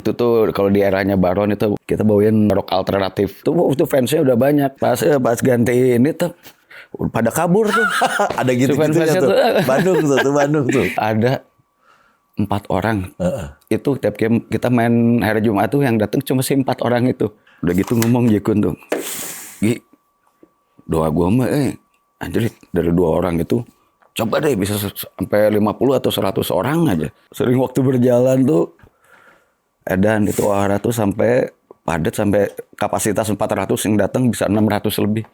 Itu tuh kalau di eranya Baron itu kita bawain rock alternatif. Itu fansnya udah banyak. Pas ganti ini tuh pada kabur tuh. Ada gitu-gitunya tuh. Bandung tuh. Ada 4 orang. Itu tiap game kita main hari Jumat tuh yang datang cuma 4 orang itu. Udah gitu ngomong Jikun tuh. Gi, doa gua mah anjir dari 2 orang itu coba deh bisa sampai 50 atau 100 orang aja. Sering waktu berjalan tuh edan itu Ohara tuh sampai padat sampai kapasitas 400 yang datang bisa 600 lebih.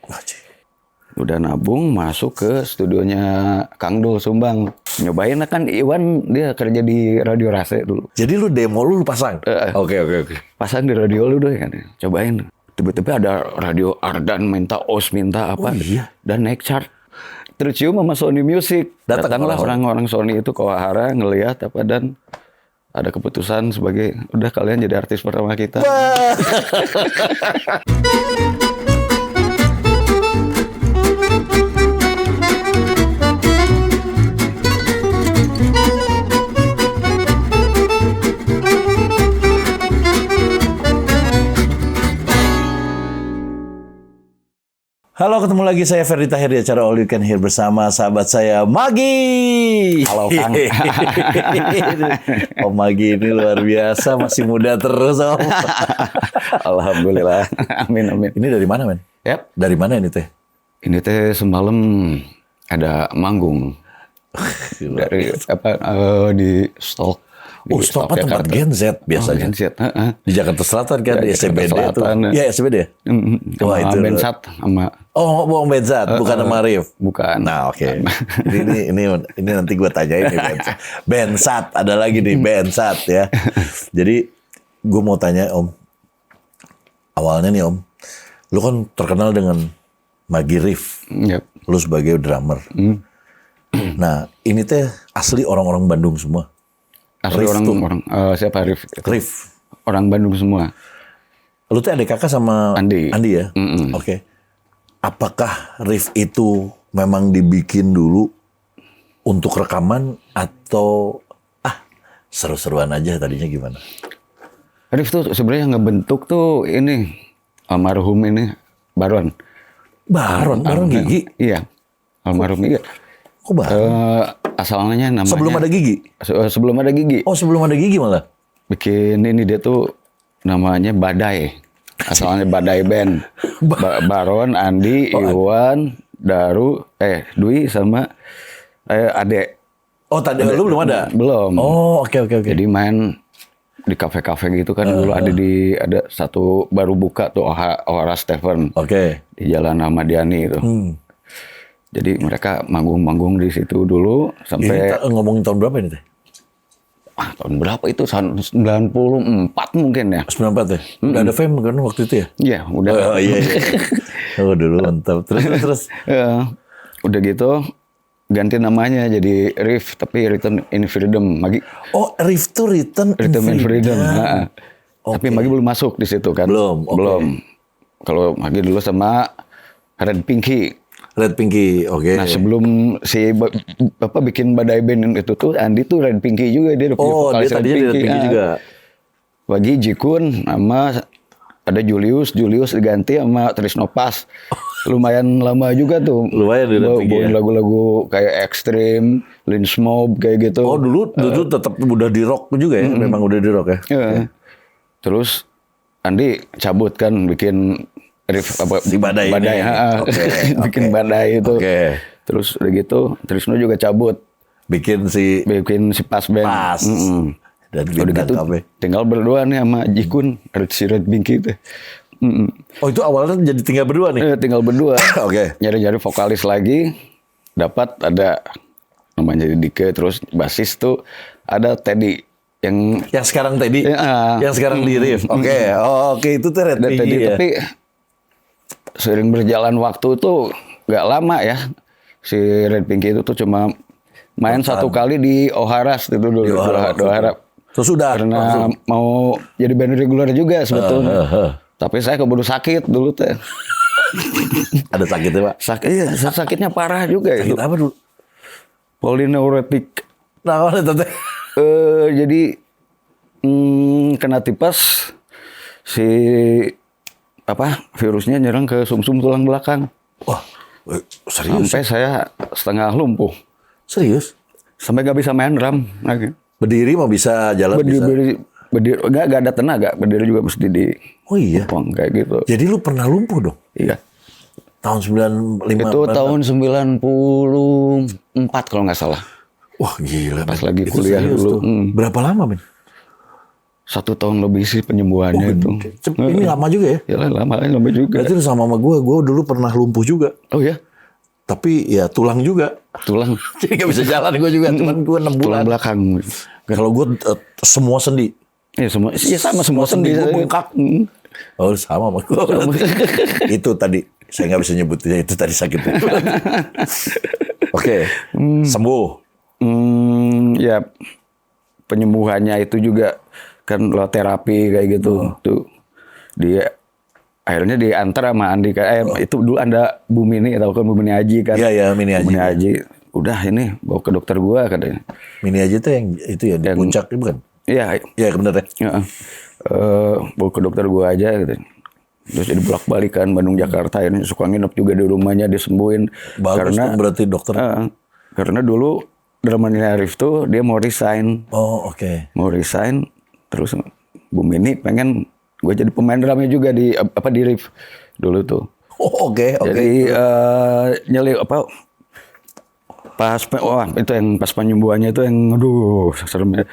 Udah nabung masuk ke studionya Kang Dul Sumbang. Nyobain kan Iwan dia kerja di Radio Rase dulu. Jadi lu demo lu pasang? Oke. Pasang di radio lu deh kan. Cobain. Tiba-tiba ada radio Ardan minta OS minta apa. Iya. Dan naik chart. Tercium sama Sony Music. Datanglah orang-orang Sony itu ke Ohara ngelihat apa dan ada keputusan sebagai udah kalian jadi artis pertama kita. Halo, ketemu lagi saya Ferdi Tahir di acara All You Can Hear bersama sahabat saya Magi. Halo Kang. Om Magi ini luar biasa, masih muda terus Om. Alhamdulillah. Amin. Ini dari mana men? Yap. Dari mana ini teh? Ini teh semalam ada manggung dari di Stok. Stok tempat Gen Z biasanya. Gen Z, Di Jakarta Selatan kan, di SCBD itu. Ya, SCBD ya? Wah, itu Bensat sama. Oh, Bang Bensat, bukan sama Arif. Bukan. Nah, oke. Ini nanti gue tanyain nih Bensat. Bensat, ada lagi nih Bensat ya. Jadi gue mau tanya Om. Awalnya nih Om, lu kan terkenal dengan Magi Riff. Yep. Lu sebagai drummer. Nah, ini teh asli orang-orang Bandung semua. Asli orang siapa Riff? Riff. Orang Bandung semua. Lu tuh adik kakak sama Andi ya? Oke. Apakah Riff itu memang dibikin dulu untuk rekaman atau seru-seruan aja tadinya gimana? Riff tuh sebenarnya ngebentuk tuh ini almarhum ini Baron Gigi. Iya. Almarhum Gigi. Kok Baron? Asalnya namanya sebelum ada Gigi? Sebelum ada Gigi. Oh, sebelum ada Gigi malah? Bikin ini dia tuh namanya Badai. Asalnya Badai Band. Baron, Andi, Iwan, Daru, Dwi sama Ade. Oh, tadi lu belum ada? Belum. Oh, oke. Jadi main di kafe-kafe gitu kan dulu ada satu baru buka tuh Ohara Stephen. Oke. Di Jalan Ahmadiani itu. Jadi mereka manggung-manggung di situ dulu sampai. Ini ngomongin tahun berapa ini teh? Tahun berapa itu? 94 mungkin ya. 94 ya? Udah ada fame kan waktu itu ya? Iya, udah. Oh iya. Oh dulu mantap. Terus. Udah gitu ganti namanya jadi Riff tapi Return in Freedom Magi. Oh, Riff tuh Return in Freedom. Tapi Magi belum masuk di situ kan? Belum. Kalau Magi dulu sama Red Pinky, oke. Nah sebelum si Bapak bikin Badai Band itu tuh Andi tuh Red Pinky juga dia. Oh dia tadinya Red Pinky juga. Bagi Jikun sama ada Julius diganti sama Trisno Pas. Lumayan lama juga tuh. Lumayan di Red Pinky ya? Lagu-lagu kayak Extreme, Lynch Mob kayak gitu. Oh dulu tetap udah di rock juga ya? Memang udah di rock ya? Okay. Terus Andi cabut kan bikin Riff apa di Badai ini. Bikin Badai itu. Terus udah gitu Trisno juga cabut. Bikin si Pas Band. Dan udah gitu tinggal berdua nih sama Jikun si Red Pinky itu. Oh itu awalnya jadi tinggal berdua nih? Tinggal berdua. Oke. Nyari-nyari vokalis lagi. Dapat ada namanya Dike. Terus basis tuh ada Teddy. Yang sekarang Teddy? Yang sekarang di Riff? Oke. Itu tuh Red Pinky ya? Tapi sering berjalan waktu tuh gak lama ya. Si Red Pinky itu tuh cuma main satu kali di Oharas itu dulu. Di Ohara. Terus sudah? Karena mau jadi band reguler juga sebetulnya. Tapi saya keburu sakit dulu teh. Ada sakitnya Pak? Sakitnya parah juga. Sakit apa dulu? Polineurotik. Nah, tete. Jadi kena tipes si virusnya nyerang ke sumsum tulang belakang. Wah, serius? Sampai saya setengah lumpuh. Serius? Sampai nggak bisa main drum lagi. Berdiri mau bisa, jalan bisa? Berdiri nggak ada tenaga. Berdiri juga mesti di. Oh iya? Kayak gitu. Jadi lu pernah lumpuh dong? Iya. Tahun 95? Itu tahun 94 kalau nggak salah. Wah gila. Pas lagi kuliah dulu. Berapa lama, Ben? 1 tahun lebih sih penyembuhannya itu. Ini lama juga ya? Ya lama juga. Berarti lu sama gue dulu pernah lumpuh juga. Oh ya? Tapi ya tulang juga. Tulang. Jadi gak bisa jalan gue juga, cuman gue 6 bulan. Tulang belakang. Kalau gue semua sendi. Ya semua, ya sama semua sendi. Gue bengkak. Oh sama sama gue. Itu tadi, saya gak bisa nyebutnya, itu tadi sakit. Oke, sembuh. Ya penyembuhannya itu juga kan lo terapi kayak gitu. Tuh dia akhirnya diantar sama Andika. Itu dulu ada Bu Mini, tahu kan Bu Mini Haji kan? Iya Mini Haji. Mini Haji. Udah ini bawa ke dokter gua katanya. Mini Haji itu yang itu ya di puncak bukan? Iya. Iya benar ya. Bawa ke dokter gua aja gitu. Terus jadi bolak-balikan Bandung Jakarta, ini suka nginep juga di rumahnya disembuhin. Bagus karena berarti dokter. Karena dulu Drummernya Arif tuh dia mau resign. Oh oke. Mau resign. Terus Bu Mini pengen gue jadi pemain drumnya juga di Rif dulu tuh. Oh oke. Jadi nyeli pas itu yang pas penyembuhannya itu yang aduh serem.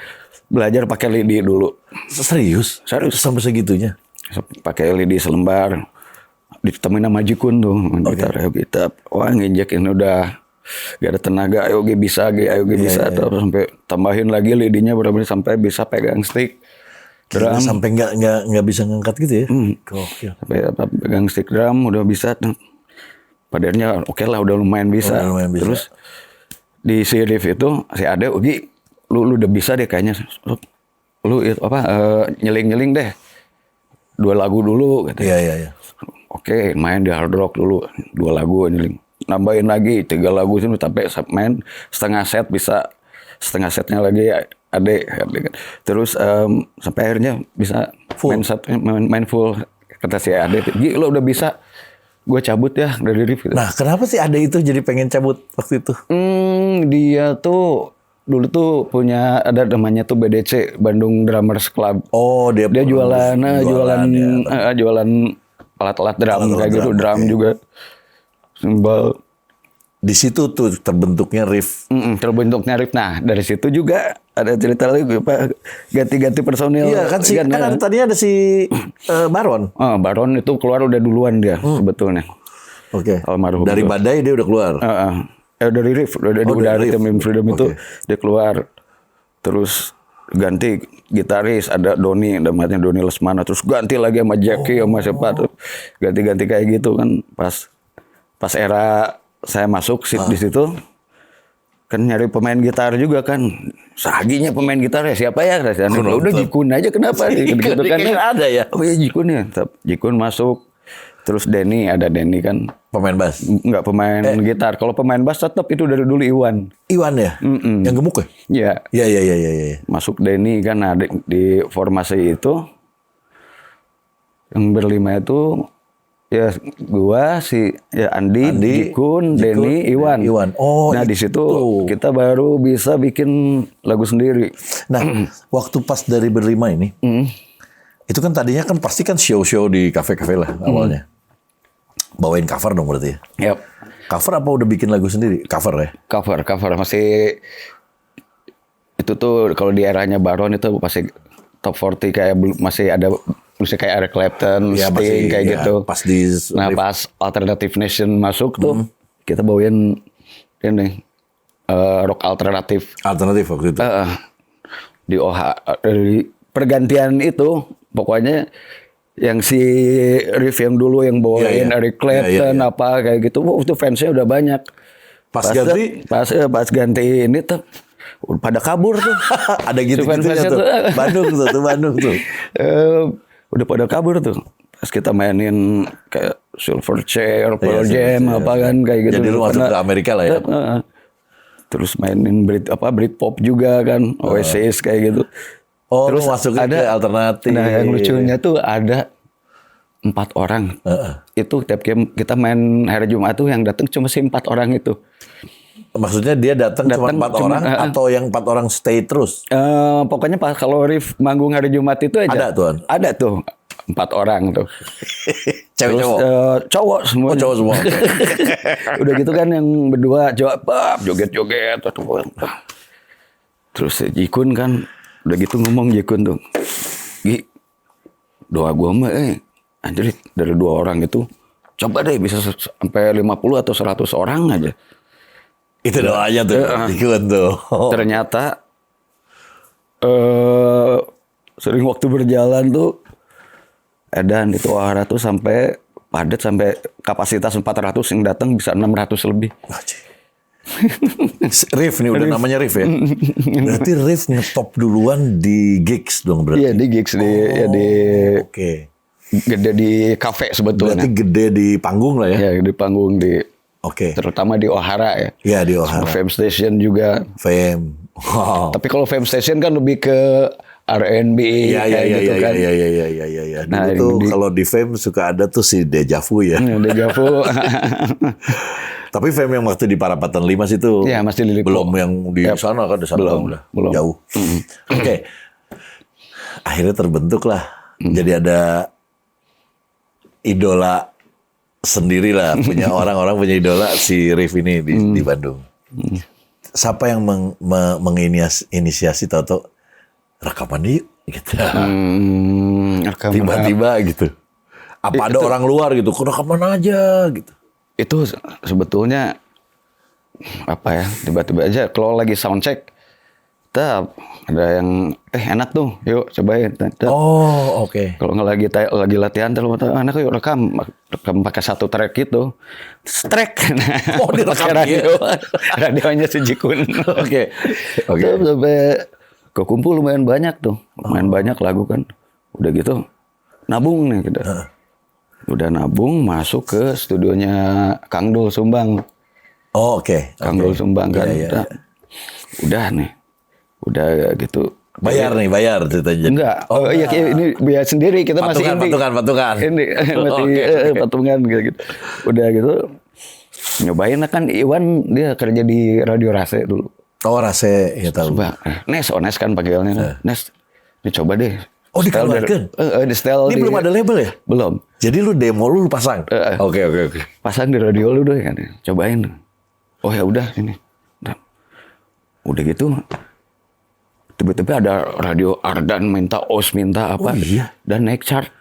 Belajar pakai lidi dulu. Serius sampai segitunya. Pakai lidi selembar. Ditemuin sama Jikun tuh gitar. Wah nginjekin udah gak ada tenaga, ayo bisa. Terus sampai tambahin lagi lidinya berapa sampai bisa pegang stick drum. Sampai nggak bisa ngangkat gitu ya? Gokil. Sampai pegang stick drum udah bisa. Padarnya oke lah, udah lumayan bisa. Terus di si Rif itu si Ade, Ugi, lu udah bisa deh kayaknya. Lu nyeling deh. 2 lagu dulu. Iya. Oke, main di hard rock dulu 2 lagu nyeling. Nambahin lagi 3 lagu sini sampai main setengah set bisa, setengah setnya lagi Ade. Terus sampai akhirnya bisa full. main full. Kata si Ade, Gi lo udah bisa, gue cabut ya dari Rif. Nah kenapa sih Ade itu jadi pengen cabut waktu itu? Dia tuh dulu tuh punya ada namanya tuh BDC, Bandung Drummers Club. Oh dia jualan alat-alat drum kayak gitu, drum juga. Simbol. Di situ tuh terbentuknya Rif. Terbentuknya Rif. Nah dari situ juga ada cerita lagi ganti-ganti personil. Iya kan tadinya ada si Baron. Baron itu keluar udah duluan dia sebetulnya. Oke. Almarhum. Dari Badai dia udah keluar. Dari Rif, dari Tim Freedom itu dia keluar. Terus ganti gitaris, ada Doni, namanya Doni Lesmana. Terus ganti lagi sama Jackie sama siapa tuh. Ganti-ganti kayak gitu kan pas era saya masuk di situ kan nyari pemain gitar juga kan. Saginya pemain gitar ya siapa ya? Udah Jikun aja kenapa? Gitu kan ada ya. Oh iya Jikun ya. Jikun masuk. Terus Denny kan. Pemain bass? Enggak pemain gitar. Kalau pemain bass tetap itu dari dulu Iwan. Iwan ya? Yang gemuk ya? Iya. Masuk Denny kan. Nah di formasi itu yang berlima itu ya gua Andi, Jikun, Denny, Iwan. Oh, nah di situ kita baru bisa bikin lagu sendiri. Nah, waktu pas dari berlima ini, itu kan tadinya kan pasti kan show-show di kafe-kafe lah awalnya. Bawain cover dong berarti ya? Yep. Cover apa udah bikin lagu sendiri? Cover ya? Cover masih itu tuh kalau di eranya Baron itu pasti top 40 kayak masih ada musik kayak Eric Clapton, ya, Sting kayak gitu. Pas di pas Alternative Nation masuk tuh kita bawain ini rock alternatif. Alternatif waktu itu. Di pergantian itu pokoknya yang si Riff yang dulu yang bawain Eric Clapton apa kayak gitu. Itu fansnya udah banyak. Pas ganti ini tuh pada kabur tuh. Ada gitu-gitunya tuh. Bandung tuh. Udah pada kabur tuh. Pas kita mainin kayak Silverchair, Pearl Jam apa kan kayak gitu. Jadi lu masuk ke Amerika lah ya. Terus mainin Britpop juga kan, Oasis kayak gitu. Oh, Terus lu masukin ke alternatif. Nah, yang lucunya tuh ada 4 orang. Itu tiap game kita main hari Jumat tuh yang datang cuma 4 orang itu. Maksudnya dia datang cuma 4 orang atau yang 4 orang stay terus? Pokoknya pas kalau Rif manggung hari Jumat itu aja. Ada tuh. Ada tuh 4 orang tuh. Cewek Terus, cowok? cowok semua. Oh, cowok semua. Udah gitu kan yang berdua joget-joget. Terus Jikun kan udah gitu ngomong Jikun tuh. Gi, doa gua mah anjir dari 2 orang itu coba deh bisa sampai 50 atau 100 orang aja. Itu doanya tuh, Jikun tuh. Ternyata sering waktu berjalan tuh edan itu wahara tuh sampai padat sampai kapasitas 400 yang datang bisa 600 lebih. Riff nih udah namanya Riff ya. Berarti Riff ngetop duluan di gigs dong berarti. Iya di gigs di Oke. Gede di kafe sebetulnya. Berarti gede di panggung lah ya. Ya di panggung di Oke. terutama di Ohara ya. Iya di Ohara. Fame Station juga. Fame. Wow. Tapi kalau Fame Station kan lebih ke R&B Iya gitu kan. Iya. Nah, Dulu tuh kalau di Fame suka ada tuh si Deja Vu ya. Deja Vu. Tapi Fame yang waktu di Parapatan 5 situ Iya, masih di Lipo. belum yang di sana kan di sana Belum. jauh. Oke. Akhirnya terbentuk lah. Jadi ada idola sendiri lah, punya orang-orang punya idola si Riff ini di Bandung. Siapa yang menginisiasi Toto rekaman yuk gitu. Tiba-tiba gitu. Apa ada orang luar gitu, rekaman aja gitu. Itu sebetulnya apa ya, tiba-tiba aja kalau lagi sound check kita ada yang enak tuh, yuk cobain. Oh, oke. Kalau nggak lagi latihan terus anak yuk rekam pakai 1 track gitu. Track. Oh, direkam radio. Radionya si Jikun. Oke. Sampai kekumpul lumayan banyak tuh. Lumayan banyak lagu kan. Udah gitu nabung nih kita. Udah nabung masuk ke studionya Kang Dul Sumbang. Oh, oke. Kang Dul Sumbang kan. Iya. Udah nih. Udah gitu. Bayar ceritanya. Enggak. Oh iya ini biaya sendiri kita masih patungan. Ini masih patungan gitu. Udah gitu. Nyobain kan Iwan dia kerja di Radio Rase dulu. Oh, Rase ya tahu. Coba. Nes kan panggilnya. Nes. Ini coba deh. Oh, dikeluarkan? Di setel. Ini belum ada label ya? Belum. Jadi lu demo lu pasang? Oke. Pasang di radio lu deh kan. Cobain. Oh ya udah ini. Udah gitu. Tiba-tiba ada radio Ardan minta OS minta apa. Oh, iya? Dan naik chart.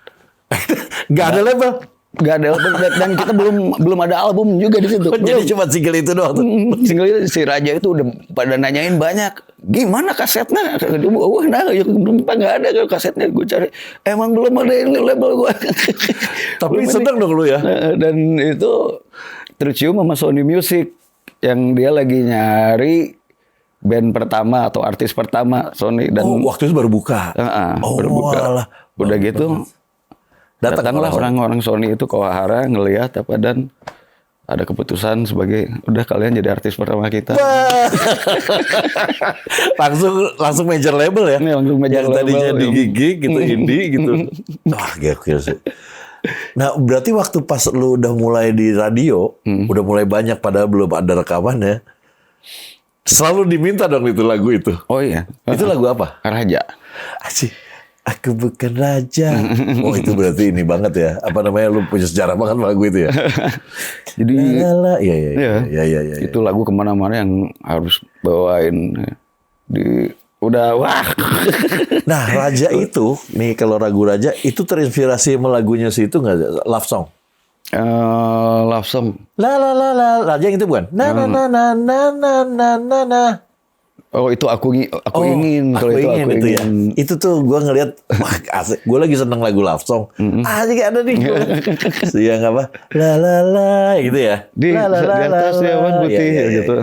Gak ada label? Gak ada dan kita belum ada album juga di situ. Jadi cuma single itu doang tuh. Single itu si Raja itu udah pada nanyain banyak. Gimana kasetnya? Wah, nggak ada kasetnya. Gue cari. Emang belum ada ini label gue. Tapi seneng dong lu ya. Dan itu tercium sama Sony Music yang dia lagi nyari band pertama atau artis pertama Sony dan waktu itu baru buka. Baru buka. Alah. Udah gitu. Datanglah orang-orang Sony itu ke Ohara ngelihat apa dan ada keputusan sebagai udah kalian jadi artis pertama kita. langsung major label ya. Ini langsung major yang label. Tadinya di Gigi gitu, indie gitu. Wah, gokil sih. Nah, berarti waktu pas lu udah mulai di radio, udah mulai banyak padahal belum ada rekamannya. Selalu diminta dong itu lagu itu. Oh iya. Itu lagu apa? Raja. Asik. Aku bukan raja. Oh, itu berarti ini banget ya. Apa namanya, lu punya sejarah banget sama lagu itu ya. Jadi Iya. itu lagu kemana-mana yang harus bawain udah wah. Nah, Raja itu nih, kalau lagu Raja itu terinspirasi sama lagunya si itu nggak? Love Song. Love Song. La Raja yang itu bukan? Na. Oh itu aku ingin kalau itu aku ingin. Ya. Itu tuh gue ngeliat, wah asik. Gue lagi seneng lagu Love Song. Asik ada nih. Yang apa? La gitu ya. Di atas awan putih gitu.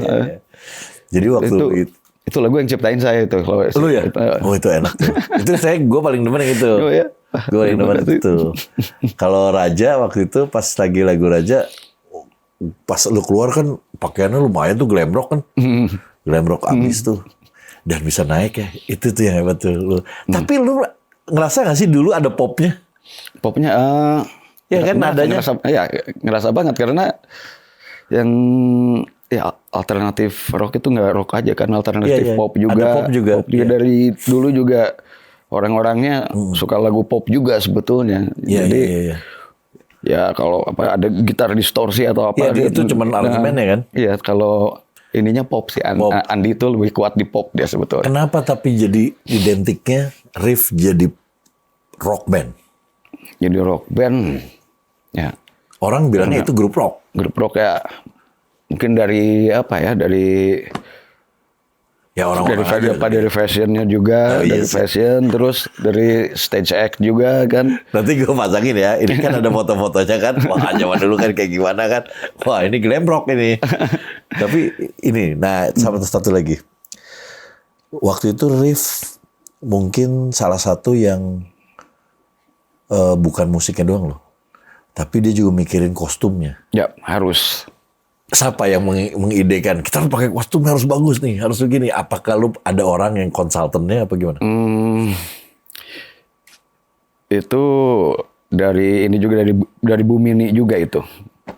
Jadi waktu itu lagu yang ciptain saya itu. Lu ya? Oh itu enak tuh. Itu gue paling demen yang itu. Oh ya. Gue paling demen itu. Kalau Raja waktu itu pas lagi lagu Raja, pas lu keluar kan pakaiannya lumayan tuh glam rock kan. Glam rock abis tuh. dan bisa naik ya. Itu tuh yang hebat tuh lu. Tapi lu ngerasa gak sih dulu ada popnya? Popnya Ya kan nadanya. Ngerasa banget karena yang ya alternatif rock itu nggak rock aja kan, alternatif Iya. pop juga. Ada pop juga. Iya. Dari dulu juga orang-orangnya suka lagu pop juga sebetulnya. Iya, Jadi iya. ya kalau apa ada gitar distorsi atau apa Iya, itu cuman argumennya kan? Iya, kalau ininya pop sih Pop. Andi itu lebih kuat di pop dia sebetulnya. Kenapa tapi jadi identiknya Riff jadi rock band? Jadi rock band ya. Orang bilangnya itu grup rock. Grup rock ya mungkin dari apa ya, dari Ya orang-orang aja. dari fashionnya juga, Oh, iya dari sih. fashion, terus dari stage act juga kan. Nanti gue pasangin ya. Ini kan ada foto-fotonya kan. Wah, zaman dulu kan kayak gimana kan. Wah, ini glam rock ini. Tapi ini, nah sama satu lagi. Waktu itu Riff mungkin salah satu yang bukan musiknya doang loh. Tapi dia juga mikirin kostumnya. Ya harus. Siapa yang mengidekan? Kita harus pakai kostum harus bagus nih, harus begini. Apakah lu ada orang yang konsultannya apa gimana? Itu dari ini juga dari Bu Mini juga itu.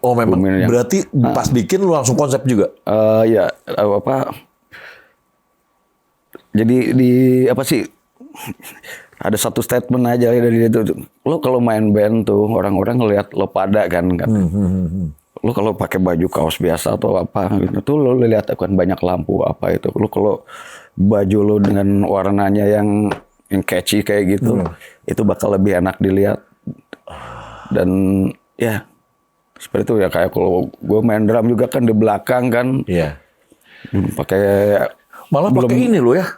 Oh memang. Bumilnya. Berarti pas bikin lu langsung konsep juga? Ya apa? Jadi di apa sih? Ada satu statement aja dari itu. Lo kalau main band tuh orang-orang ngelihat lo pada kan. Lo kalau pakai baju kaos biasa atau apa gitu tuh lo lihat kan banyak lampu apa itu. Lo kalau baju lo dengan warnanya yang catchy kayak gitu, itu bakal lebih enak dilihat. Dan ya seperti itu ya, kayak kalau gue main drum juga kan di belakang kan. Iya. Pakai Malah pakai ini lo ya,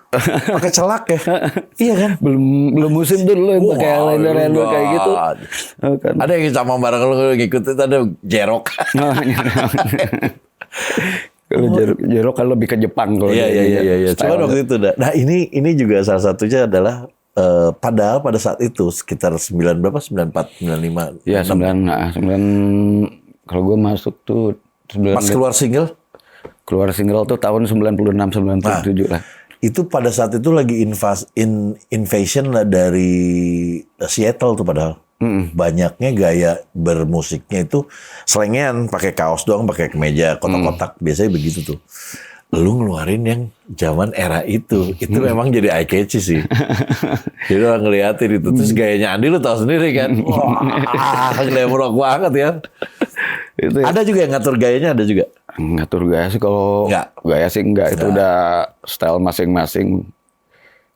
pakai celak ya. Iya kan? belum musim dulu yang pakai eyeliner kayak gitu. Kan. Ada yang sama bareng lo ngikutin, ada jerok. Kalau jerok kan lebih ke Jepang kalau Iya. Cuma waktu itu nah ini juga salah satunya adalah padahal pada saat itu sekitar 94, 95. Ya 9 kalau gue masuk tuh 9. Pas keluar single. Keluar single tuh tahun 96 97 lah. Itu pada saat itu lagi invasion lah dari Seattle tuh padahal. Banyaknya gaya bermusiknya itu selengean, pakai kaos doang, pakai kemeja kotak-kotak, biasanya begitu tuh. Lu ngeluarin yang zaman era itu memang jadi eye catchy sih. Jadi orang ngeliatin itu, terus gayanya Andi lu tahu sendiri kan. Wah, glam rock banget ya. Itu ya. Ada juga yang ngatur gayanya, ada juga. Ngatur gaya sih kalau gaya sih enggak, itu udah style masing-masing.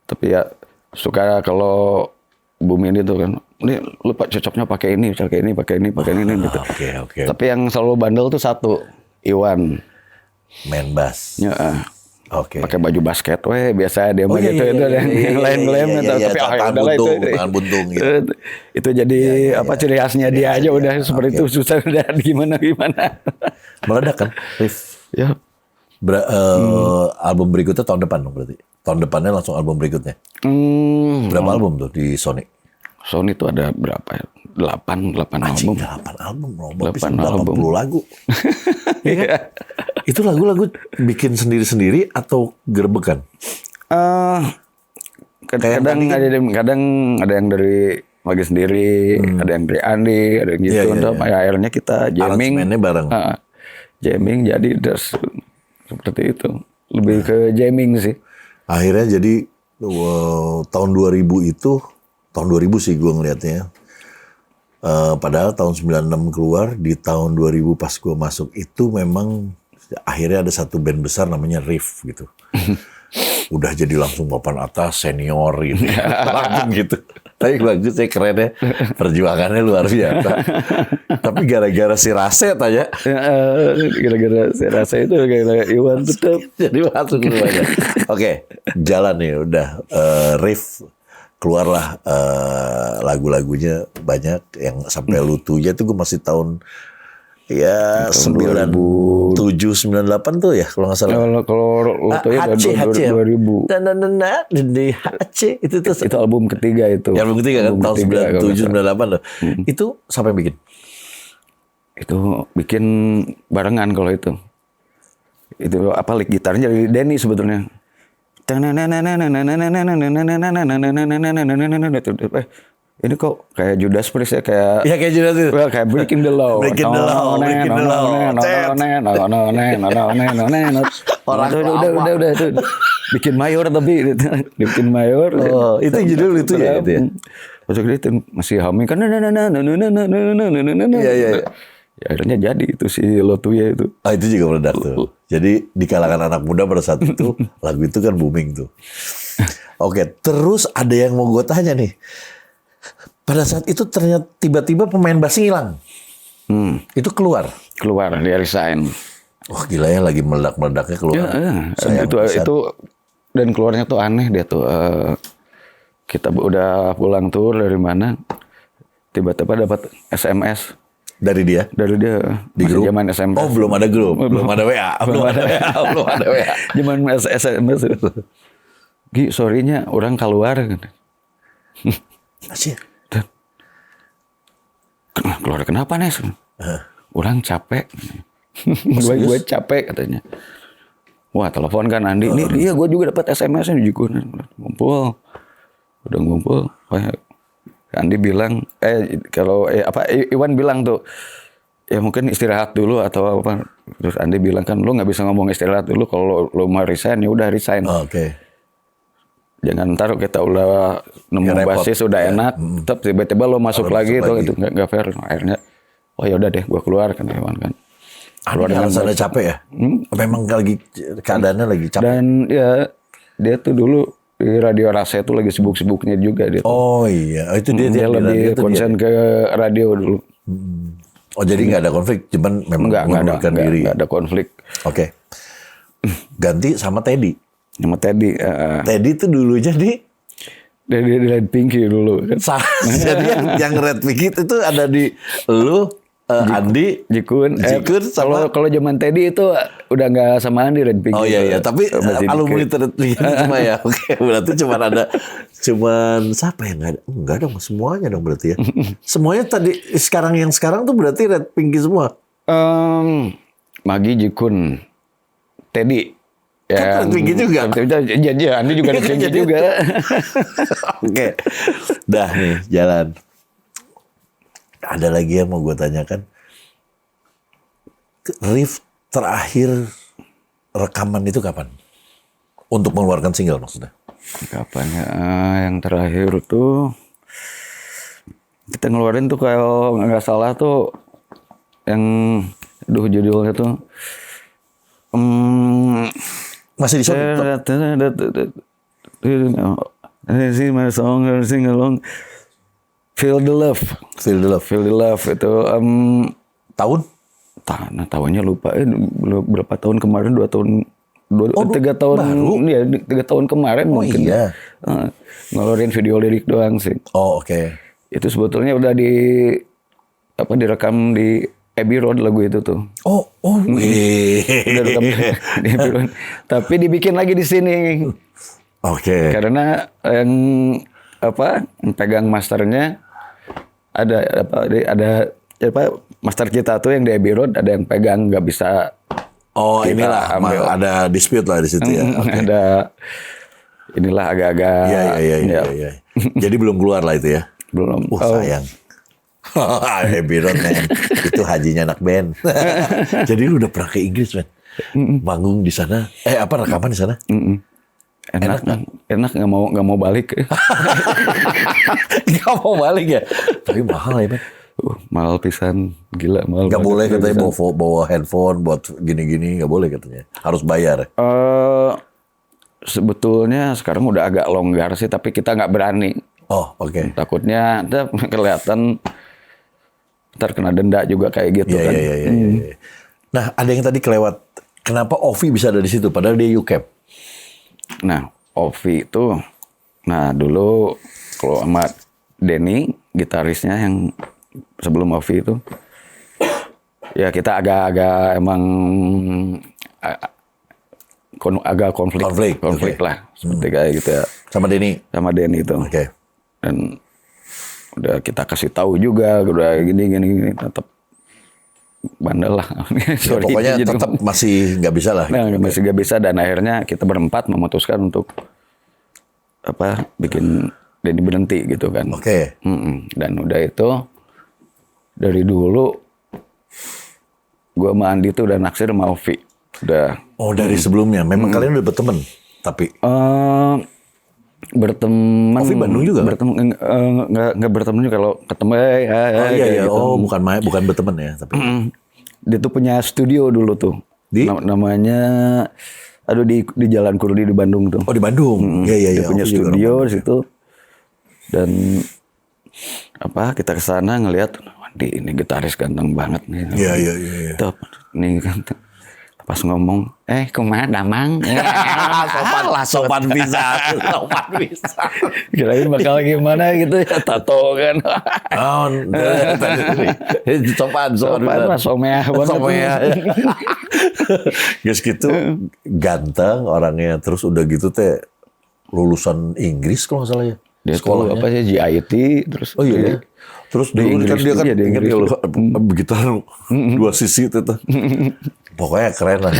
Tapi ya suka kalau booming itu kan, ini lu cocoknya pakai ini gitu. Oke. Tapi yang selalu bandel tuh satu, Iwan. Main bass. Ya, Oke. pakai baju basket, biasa dia iya, gitu iya, itu iya, yang lain-lain tapi udahlah itu. Tangan buntung gitu. Itu jadi ciri khasnya dia aja udah seperti itu, susah udah gimana. Meledak kan, Riff. Ya. Album berikutnya tahun depan dong berarti. Tahun depannya langsung album berikutnya. Berapa album tuh di Sony? Sony itu ada berapa ya? 8 album. 8 album, Robo. 8 80 album. lagu. Ya kan? Itu lagu-lagu bikin sendiri-sendiri atau gerbekan? Kadang ada yang dari lagi sendiri, ada yang dari Andi, ada yang gitu. Ya, akhirnya kita jamming. Aransemennya bareng. Jamming jadi seperti itu. Lebih ke jamming sih. Akhirnya jadi tahun 2000 itu, tahun 2000 sih gue ngeliatnya. Padahal tahun 96 keluar, di tahun 2000 pas gue masuk itu memang akhirnya ada satu band besar namanya Riff gitu. Udah jadi langsung papan atas, senior gitu. Langsung gitu. Tapi bagus ya, keren ya. Perjuangannya luar biasa. Tapi gara-gara si Raset aja. Gara-gara si Raset itu gara-gara Iwan tetap. Jadi masuk semuanya. Oke, jalan nih udah. Riff keluarlah lagu-lagunya banyak yang sampai lutunya tuh gue masih tahun ya 97 98 tuh ya kalau nggak salah. Kalau lutunya 2000. Itu album ketiga itu. Ya, album ketiga kan tahun 97 98 loh. Itu sampai bikin. Itu bikin barengan kalau itu. Itu apa lick gitarnya dari Denny sebetulnya. Ini kok kayak Judas Priest ya, kayak Ya kayak Judas itu. kayak Breaking the Law. Breaking the Law, Breaking the Law. Orang Udah itu. Bikin mayor tapi bikin mayor. Oh, itu judul itu ya itu ya. Masuk itu masih humming kan. Iya. Ya, akhirnya jadi itu si Lotuya itu. Ah, itu juga meledak tuh. Jadi di kalangan anak muda pada saat itu lagu itu kan booming tuh. Oke, terus ada yang mau gue tanya nih. Pada saat itu ternyata tiba-tiba pemain bassnya hilang. Itu keluar. Dia resign. Wah gila ya, lagi meledak-meledaknya keluar. Itu dan keluarnya tuh aneh dia tuh. Kita udah pulang tur dari mana, tiba-tiba dapat SMS dari dia di grup zaman SMS. Oh belum ada grup, belum ada WA, belum ada WA. Zaman SMS itu. Gi, sorry-nya orang keluar. Asyik. Keluar kenapa Nes? Orang capek. gue capek katanya. Wah telepon kan Andi. Nih iya gue juga dapat SMS-nya juga. Ngumpul. Udah ngumpul. Andi bilang, Iwan bilang tuh, ya mungkin istirahat dulu atau apa. Terus Andi bilang kan, lu nggak bisa ngomong istirahat dulu, kalau lu mau resign ya udah resign. Oke. Jangan ntar kita udah nemu basis udah enak, tetap tiba-tiba lo masuk lagi itu nggak fair. Akhirnya, oh ya udah deh, gua keluar kan Iwan kan. Keluar dengan alasannya capek ya? Memang lagi keadaannya lagi capek. Dan ya dia tuh dulu di radio Rasa itu lagi sibuk-sibuknya juga dia. Oh iya, itu dia lebih konsen ke radio dulu. Oh jadi nggak ada konflik, cuman memang mengundurkan diri. Nggak ada konflik. Oke. Ganti sama Teddy. Sama Teddy. Teddy itu dulunya di Red Pinky dulu kan. Jadi yang Red Pinky itu ada di lu, Andi, Jikun sama kalau zaman Teddy itu udah nggak sama Andi Red Pinky. Oh iya tapi alumni Red Pinky semua ya. Oke, berarti cuman siapa yang nggak ada? Enggak dong, semuanya dong berarti ya. Semuanya tadi yang sekarang tuh berarti Red Pinky semua. Magi, Jikun, Teddy. Ya, Red Pinky juga. Iya, Andi juga Red Pinky juga. Oke. Dah nih, jalan. Ada lagi yang mau gue tanyakan. Riff terakhir rekaman itu kapan? Untuk mengeluarkan single maksudnya? Kapan ya? Yang terakhir tuh kita ngeluarin tuh kalau nggak salah tuh yang judulnya tuh masih di sing my song, sing along. Feel the Love itu tahun? Tahunnya lupa. Berapa tahun kemarin? 2 tahun. 3 tahun baru? Ya 3 tahun kemarin mungkin. Iya. Ngeluarin video lirik doang sih. Oh oke. Itu sebetulnya udah direkam di Abbey Road lagu itu tuh. Udah rekam di Abbey Road. Tapi dibikin lagi di sini. Oke. Karena yang pegang masternya ada master kita tuh yang di Abbey Road ada yang pegang, nggak bisa. Oh inilah ada dispute lah di situ ya. Okay. Ada inilah agak-agak. Iya. Jadi belum keluar lah itu ya. Belum. Sayang. Abbey Road man. Itu hajinya anak band. Jadi lu udah pernah ke Inggris man? Manggung di sana? Rekaman di sana? Enak nggak mau balik. Nggak mau balik ya. Tapi mahal ya man. Mahal pisan, gila mahal. Nggak boleh katanya bawa handphone buat gini-gini, nggak boleh katanya. Harus bayar. Sebetulnya sekarang udah agak longgar sih, tapi kita nggak berani. Oh oke. Takutnya kelihatan ntar kena denda juga kayak gitu kan. Iya. Nah ada yang tadi kelewat. Kenapa Ovi bisa ada di situ? Padahal dia UCAP. Nah, Ovi itu, dulu kalau sama Denny, gitarisnya yang sebelum Ovi itu, ya kita agak-agak emang agak konflik lah, seperti kayak gitu ya. Sama Denny itu. Oke. Dan udah kita kasih tahu juga, udah gini, tetap bandel lah. Ya, Sorry, pokoknya jadi tetap masih nggak bisa lah. nah, masih gak bisa, dan akhirnya kita berempat memutuskan untuk bikin Denny berhenti gitu kan. Oke. Dan udah itu dari dulu gue sama Andi tuh udah naksir sama Ovi. Udah Oh, dari sebelumnya. Memang kalian udah berteman, tapi berteman. Ovi Bandung juga? Berteman nggak berteman juga, kalau ketemu iya. gitu. Oh, bukan berteman ya, tapi Dia tuh punya studio dulu tuh. Di? Namanya di Jalan Kurdi di Bandung tuh. Oh, di Bandung. Iya. Dia punya Ovi juga studio orang di situ. Dan kita ke sana ngelihat, ini gitaris gantang banget nih. Iya. Tuh, nih kan pas ngomong, kumaha Damang? Sopan bisa. Kirain bakal gimana gitu ya, tato kan. Oh, sopan Mas Somea banget. Guys gitu ganteng orangnya, terus udah gitu teh lulusan Inggris kalau nggak salah ya. Dia sekolah apa sih, GIT, terus Oh iya. Terus dulu Inggris, kan dia kan iya, di ingat Inggris. ya begitu dua sisi itu tuh. Pokoknya keren lah.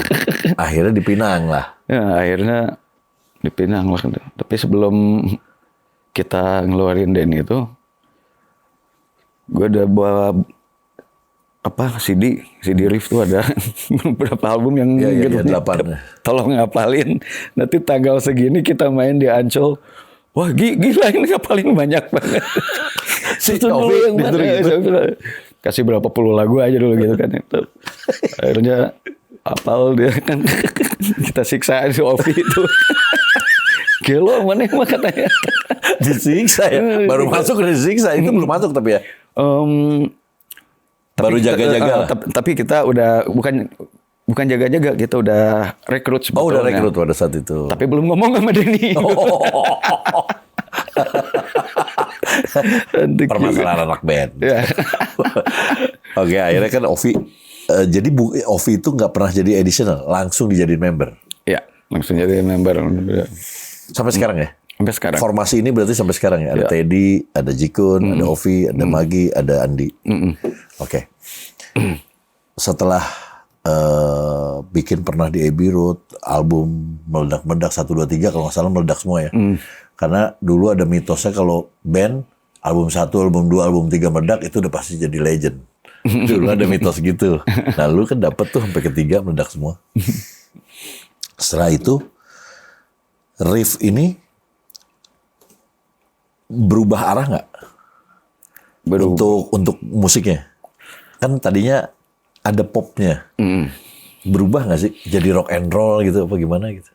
Akhirnya dipinang lah. Ya, akhirnya dipinang lah. Tapi sebelum kita ngeluarin Denny itu, gue udah bawa CD Riff tuh ada beberapa album yang Iya, gitu. 8. Tolong ngapalin. Nanti tanggal segini kita main di Ancol. Wah gila, ini ngapalin banyak banget. Si Itu dulu Ovi yang mana, disuruh gitu. saya bilang, kasih berapa puluh lagu aja dulu gitu kan. Akhirnya apal dia kan. Kita siksa si Ovi itu. Gelo mana emang katanya. Disiksa ya. Baru masuk disiksa. Itu belum masuk tapi ya. Baru jaga-jaga lah. Tapi kita udah bukan jaga-jaga, kita udah rekrut sebetulnya. Oh, udah rekrut pada saat itu. Tapi belum ngomong sama Denny. Permasalahan anak band. Ya. Oke, akhirnya kan Ovi. Jadi Ovi itu nggak pernah jadi additional, langsung dijadiin member. Ya, langsung jadi member. Sampai sekarang ya? Sampai sekarang. Formasi ini berarti sampai sekarang ya? Ada Teddy, ada Jikun, ada Ovi, ada Magi, ada Andi. Oke. Setelah bikin pernah di Abbey Road, album meledak-meledak 1, 2, 3 kalau nggak salah meledak semua ya. Karena dulu ada mitosnya kalau band album 1, album 2, album 3 meledak itu udah pasti jadi legend. Dulu ada mitos gitu. Nah lu kan dapet tuh sampai ketiga meledak semua. Setelah itu Riff ini berubah arah nggak? Untuk musiknya? Kan tadinya ada popnya. Berubah nggak sih? Jadi rock and roll gitu apa gimana gitu?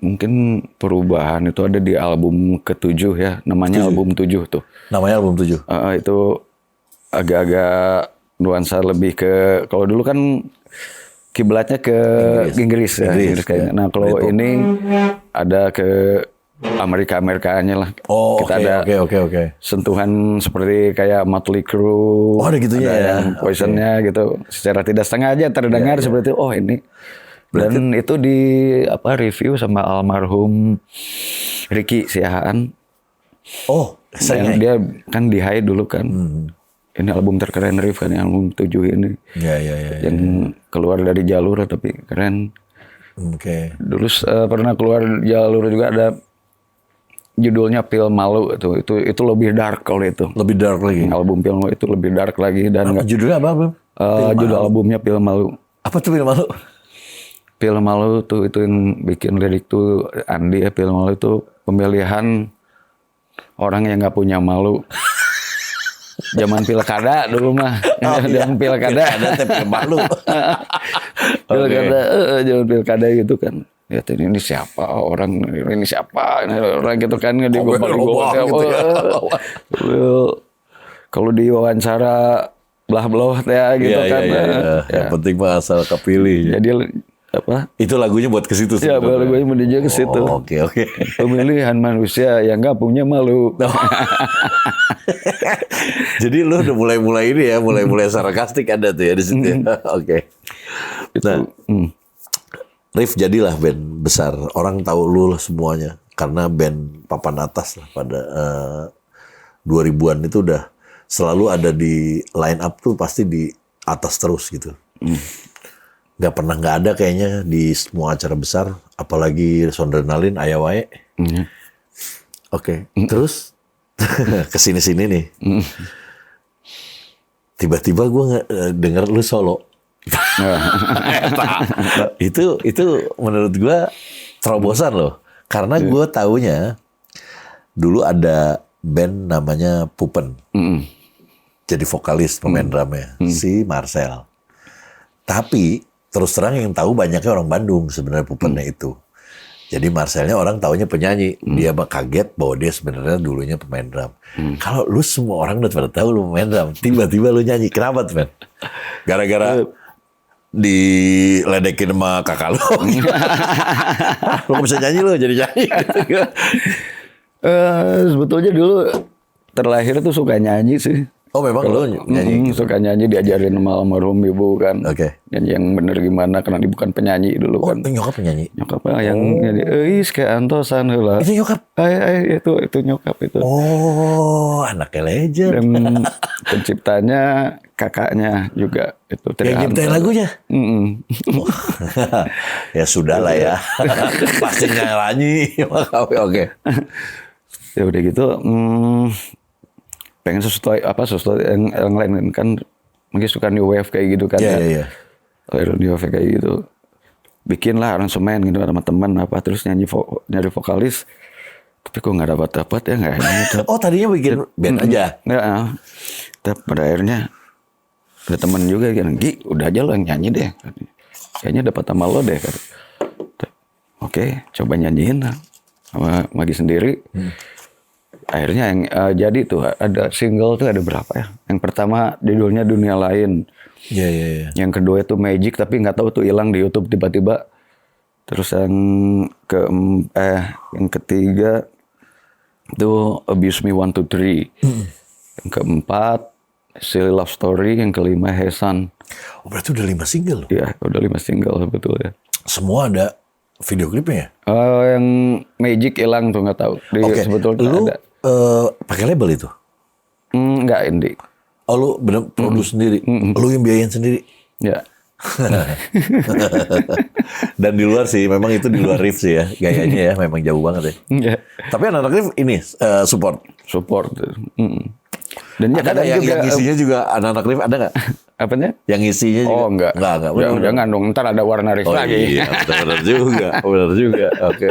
Mungkin perubahan itu ada di album ke-7 ya. Namanya album 7 tuh. Namanya album 7? Itu agak-agak nuansa lebih ke, kalau dulu kan kiblatnya ke Inggris ya. Inggris kayaknya. Nah kalau ini ada ke Amerika-Amerikaannya lah. Oh, kita ada oke. sentuhan seperti kayak Motley Crue. Oh, ada gitunya ya. Yang Poison-nya gitu. Secara tidak sengaja terdengar seperti oh ini. Dan itu di review sama almarhum Ricky Siahaan. Oh, yang dia kan di High dulu kan. Ini album terkeren Riff kan, album 7 ini. Iya. Yang keluar dari jalur tapi keren. Oke. Dulu pernah keluar jalur juga, ada judulnya Pil Malu itu lebih dark kalau itu. Lebih dark lagi. Album Pil Malu itu lebih dark lagi dan judulnya apa, Bang? Judul albumnya Pil Malu. Apa tuh Pil Malu? Pil Malu tuh itu yang bikin lirik tuh Andi ya. Pil Malu itu pemilihan orang yang nggak punya malu. Zaman pilkada dulu mah. Zaman pilkada. Pil Malu. Pilkada, zaman pilkada gitu kan. Ya ini siapa orang gitu kan, digombal-gombal gitu ya. Kalau diwawancara belah-belah ya gitu kan. Yang penting mah asal kepilih. Jadi apa? Itu lagunya buat ke situ. Ya, lagunya menuju ke situ. Oke. Pemilihan manusia yang nggak punya malu. Jadi lu udah mulai ini ya, mulai sarkastik ada tuh ya di situ. Oke. Nah, Riff jadilah band besar. Orang tahu lu lah semuanya karena band papan atas lah pada 2000-an itu udah selalu ada di line up tuh pasti di atas terus gitu. Nggak pernah nggak ada kayaknya di semua acara besar, apalagi Sondrenalin, Aya Wae. Oke, terus kesini-sini nih. Tiba-tiba gue denger lu solo. itu menurut gue terobosan loh. Karena gue taunya dulu ada band namanya Pupen. Jadi vokalis pemain drumnya si Marcel. Tapi terus terang yang tahu banyaknya orang Bandung sebenarnya Pupennya itu. Jadi Marcelnya orang taunya penyanyi. Dia kaget bahwa dia sebenarnya dulunya pemain drum. Kalau lu semua orang udah pada tahu lu pemain drum, tiba-tiba lu nyanyi. Kenapa tuh, men? Gara-gara diledekin sama kakak lu. Lu gak bisa nyanyi lu, jadi nyanyi. Sebetulnya dulu terlahir tuh suka nyanyi sih. Oh memang lu nyanyi? Suka nyanyi, diajarin sama almarhum ibu kan. Oke. Nyanyi yang bener gimana, karena dia bukan penyanyi dulu kan. Oh nyokap penyanyi? Nyokapnya yang nyanyi, eis kayak antosan heula. Itu nyokap? Itu nyokap itu. Oh anaknya legend. Dan penciptanya kakaknya juga itu. Yang nyiptain lagunya? Oh. Ya sudah lah ya. Pasti nyanyi. Oke. Ya udah gitu. Pengen sesuatu yang lain kan, mungkin suka new wave kayak gitu kan. Iya. New wave kayak gitu. Bikin lah aransemen gitu sama teman apa, terus nyari vokalis. Tapi kok nggak dapat ya, nggak gitu. Oh tadinya bikin band aja? Ya. Tapi pada akhirnya ada teman juga yang Gi, udah aja lo yang nyanyi deh. Kayaknya dapat sama lo deh. Oke, coba nyanyiin lah sama Magi sendiri. Akhirnya yang jadi tuh ada single tuh ada berapa ya? Yang pertama judulnya Dunia Lain. Iya. Yang kedua itu Magic, tapi nggak tahu tuh hilang di YouTube tiba-tiba. Terus yang ketiga itu Abuse Me 1, 2, 3. Yang keempat Silly Love Story. Yang kelima Hesan. Oh berarti udah 5 single? Iya, udah 5 single sebetulnya. Semua ada video klipnya ya? Yang Magic hilang tuh nggak tahu. Oke, Sebetulnya lu ada. Pakai label itu? Nggak, indie. Oh lu bener produce sendiri? Lu yang biayain sendiri? Ya. Dan di luar sih, memang itu di luar riff sih ya, gayanya ya, memang jauh banget ya. Iya. Tapi anak-anak riff ini support. Dan Ada nggak yang isinya juga anak-anak riff ada nggak? Apanya? Yang isinya juga? Oh enggak. Jangan dong, ntar ada warna riff lagi. Iya, benar juga. Oke.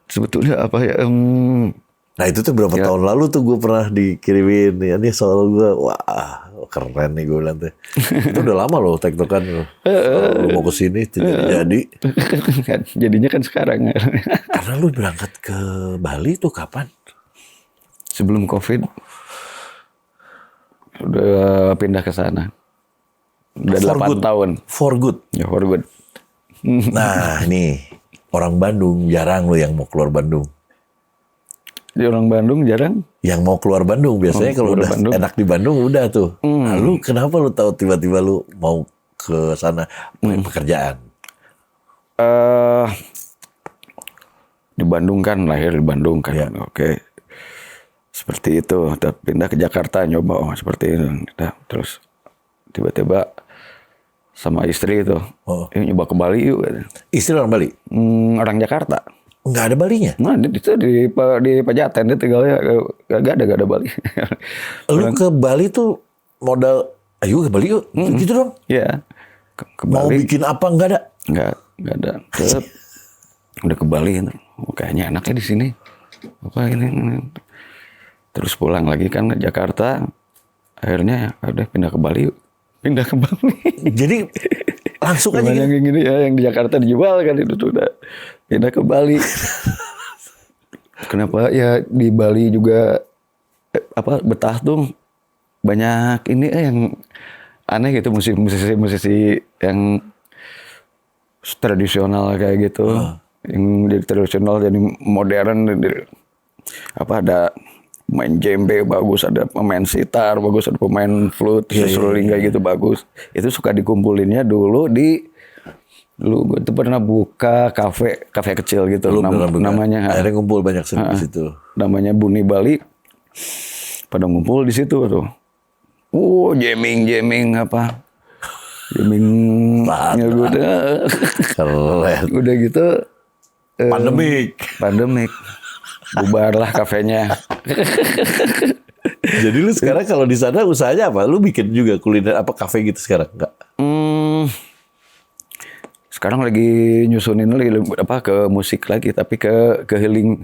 Sebetulnya apa ya? Nah itu tuh berapa tahun lalu tuh gue pernah dikirimin ya, ini soal gue, wah keren nih gue bilang tuh. Itu udah lama loh tektokan lu mau kesini tidak jadi. Jadinya kan sekarang. Karena lu berangkat ke Bali tuh kapan? Sebelum COVID. Udah pindah ke sana. Udah 8 tahun. For good? Ya for good. Nah nih, orang Bandung jarang lo yang mau keluar Bandung. Di orang Bandung jarang? Yang mau keluar Bandung. Biasanya kalau udah Bandung. Enak di Bandung udah tuh. Nah, lu kenapa lu tahu tiba-tiba lu mau ke sana pekerjaan? Di Bandung kan, lahir di Bandung kan. Ya. Oke. Seperti itu. Pindah ke Jakarta nyoba seperti itu. Terus tiba-tiba sama istri itu. Nyoba ke Bali yuk. Istri orang Bali? Orang Jakarta. Nggak ada Balinya? Nah, itu di Pejaten, dia tinggalnya gak ada Bali. Lu ke Bali tuh modal, ayo ke Bali yuk, gitu dong? Iya. Ke Bali. Mau bikin apa nggak ada? Nggak ada. Udah ke Bali, kayaknya enaknya di sini. Apa ini? Terus pulang lagi kan ke Jakarta, akhirnya udah pindah ke Bali yuk. Pindah ke Bali. Jadi langsung aja yang gini ya, yang di Jakarta dijual kan itu tuh udah pindah ke Bali. Kenapa ya di Bali juga betah tuh banyak ini yang aneh gitu, musisi yang tradisional kayak gitu. Yang jadi tradisional jadi modern, ada pemain djembe bagus, ada pemain sitar bagus, ada pemain flute, seruling kayak gitu bagus. Itu suka dikumpulinnya dulu gue tuh pernah buka kafe kecil gitu. Namanya. Akhirnya kumpul banyak di situ. Namanya Buni Bali. pada ngumpul di situ tuh. Jamming apa? Jamming Keren. udah gitu pandemik. Bubarlah kafenya. Jadi lu sekarang kalau di sana usahanya apa? Lu bikin juga kuliner apa kafe gitu sekarang? Enggak. Sekarang lagi nyusunin lagi apa ke musik lagi, tapi ke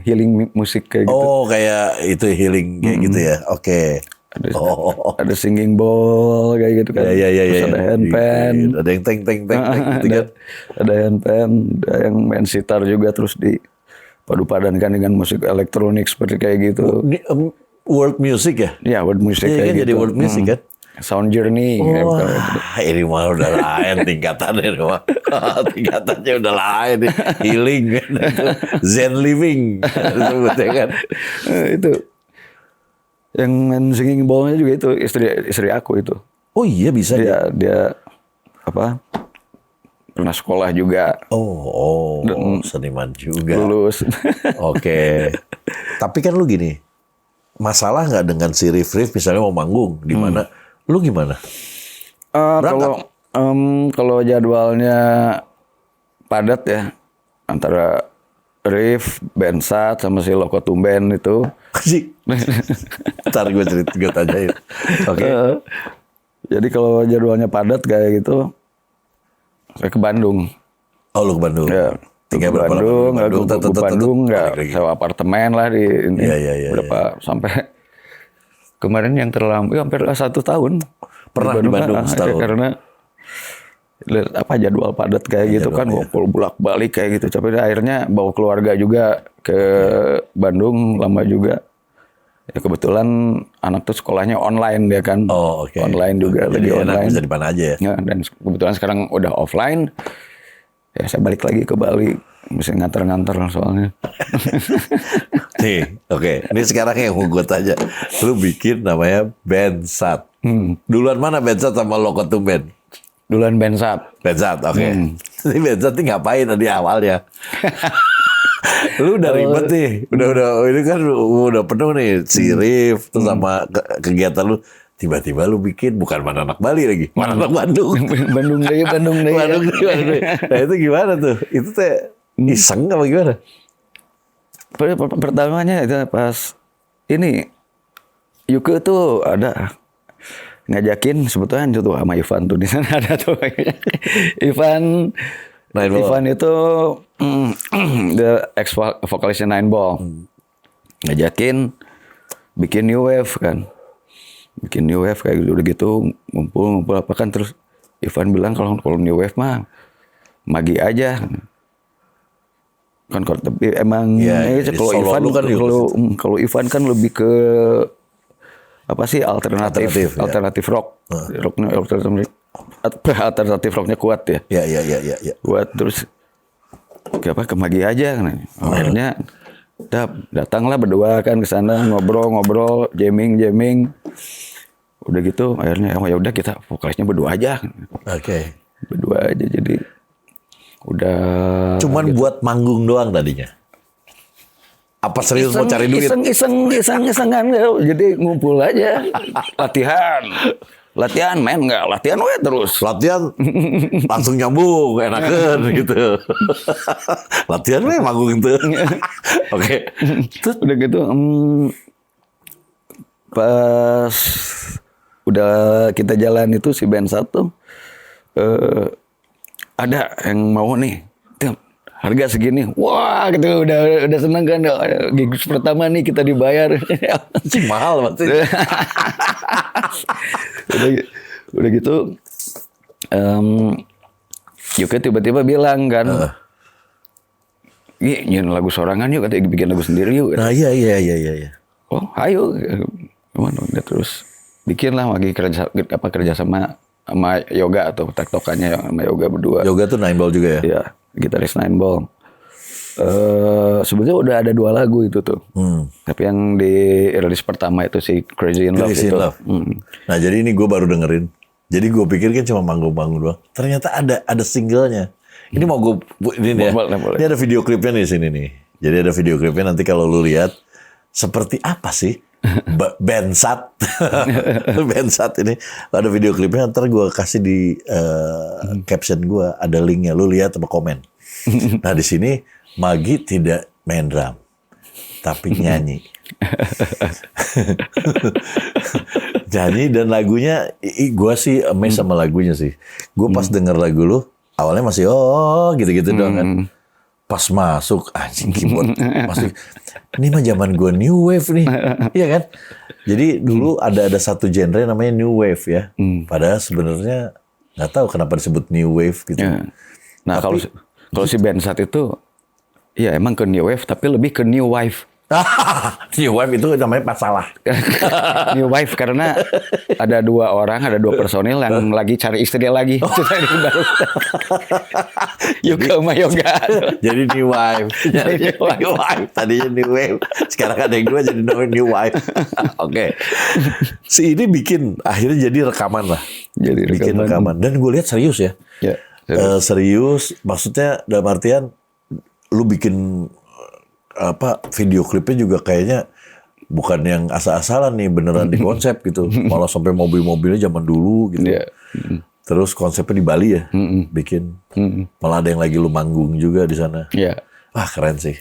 healing musik kayak gitu. Oh, kayak itu healing kayak gitu ya. Oke. Ada singing bowl kayak gitu kan. Ya. Terus ada handpan. Ada yang teng gitu kan. Ada handpan, ada yang main sitar juga, terus di padu-padankan dengan musik elektronik seperti kayak gitu. Ini world music ya? Ya, world music Iya kayak kan gitu. jadi world music kan? Sound journey. Ini mah udah lain tingkatannya. Tingkatannya udah lain. Healing kan. Zen living. Sebutnya kan. Itu. Yang main singing bowl-nya juga itu istri aku itu. Oh iya bisa Dia apa? Pernah sekolah juga. Seniman juga. Lulus. Oke. Tapi kan lu gini. Masalah nggak dengan si Rif misalnya mau manggung di mana? Lu gimana? Kalau jadwalnya padat ya antara Rif, Bensat sama si Loko Tumben itu. Ntar gue tanyain. Oke. Jadi kalau jadwalnya padat kayak gitu, saya ke Bandung. Oh lu ke Bandung? Ya. Tinggal ke berapa Bandung, lama? ke Bandung nggak sewa apartemen lah di ini. Iya. Berapa sampai kemarin yang terlambat hampir 1 tahun. Pernah di Bandung setahun. Karena apa jadwal padat kayak gitu kan, bolak-balik kayak gitu. Tapi akhirnya bawa keluarga juga ke Bandung lama juga. Ya kebetulan anak tuh sekolahnya online dia kan. Oh, oke. Online juga, jadi lagi online. Bisa di mana aja ya? Ya, dan kebetulan sekarang udah offline. Ya saya balik lagi ke Bali. Mesti nganter-nganter soalnya. Nih, oke. Ini sekarang yang mau gue tanya. Lu bikin namanya Bensat. Duluan mana Bensat sama Loko Tumben? Duluan Bensat. Bensat, oke. Ini Bensat ini ngapain tadi awalnya? Lu udah ribet nih. Udah ini kan udah penuh nih. Si Rif, terus sama kegiatan lu. Tiba-tiba lu bikin, bukan Mana Anak Bali lagi. Mana Anak Bandung. Bandung deh. Nah itu gimana tuh? Itu teh iseng apa gimana? Pertamanya itu pas ini Yuke tuh ada ngajakin sebetulnya tuh sama Ivan tuh di sana ada tuh. Ivan itu the ex vokalisnya Nine Ball. Ngajakin bikin new wave kan. Bikin new wave kayak gitu ngumpul apa kan, terus Ivan bilang kalau new wave mah magi aja. Kan tapi emang kalau Ivan kan kalau Ivan kan lebih ke apa sih alternatif rock. Rocknya alternatif rocknya kuat ya. Iya. Kuat terus ke magi aja kan. Akhirnya datanglah berdua kan ke sana ngobrol jamming. Udah gitu akhirnya ya udah kita vokalisnya berdua aja. Oke. Berdua aja jadi udah. Cuman gitu. Buat manggung doang tadinya. Apa serius mau cari duit? Iseng-isengan jadi ngumpul aja. Latihan main nggak? Latihan terus. Latihan langsung nyambung enakan gitu. Latihan manggung itu. Oke. Terus udah gitu pas udah kita jalan itu si band satu ada yang mau nih harga segini, wah gitu udah seneng kan, gigs pertama nih kita dibayar. Sih mahal maksudnya. udah gitu Yuke tiba-tiba bilang kan, nyanyi lagu sorangan yuk, katanya bikin lagu sendiri yuk. Nah iya. Oh ayo, gimana terus bikin lah lagi kerja sama Yoga atau tektokannya sama Yoga berdua. Yoga tuh Nine Ball juga ya? Iya, gitaris Nine Ball. Sebenarnya udah ada 2 lagu itu tuh. Tapi yang di rilis pertama itu si Crazy in Love itu. Nah jadi ini gue baru dengerin. Jadi gue pikir kan cuma manggung-manggung doang. Ternyata ada singlenya. Ini mau gue ini ya. Boleh. Ini ada video klipnya di sini nih. Jadi ada video klipnya, nanti kalau lu lihat seperti apa sih Bensat. Bensat ini ada video klipnya, ntar gue kasih di caption gue, ada linknya, lu lihat sama komen. Nah di sini Magi tidak main drum, tapi nyanyi. Nyanyi dan lagunya, gue sih amazed sama lagunya sih. Gue pas denger lagu lu, awalnya masih gitu-gitu doang kan. Pas masuk, anjing keyboard masuk. Ini mah zaman gue new wave nih, iya kan? Jadi dulu ada satu genre namanya new wave ya. Padahal sebenarnya nggak tahu kenapa disebut new wave gitu. Ya. Nah Tapi, kalau si Bensat itu, ya emang ke new wave, tapi lebih ke new wife. new wave itu namanya masalah. New wife karena ada dua personil yang lagi cari istri lagi. Itu tadi baru. Yoga sama Yoga. Jadi new wave. Jadi new wave. Tadinya new wave. Sekarang ada yang dua jadi new wave. Oke. Si ini akhirnya jadi rekaman lah. Jadi bikin rekaman. Dan gue lihat serius ya. Ya. Serius. Maksudnya dalam artian lu bikin video klipnya juga kayaknya bukan yang asal-asalan nih, beneran di konsep gitu. Malah sampai mobil-mobilnya zaman dulu gitu. Yeah. Terus konsepnya di Bali ya, bikin. Malah ada yang lagi lu manggung juga di sana. Iya. Wah keren sih.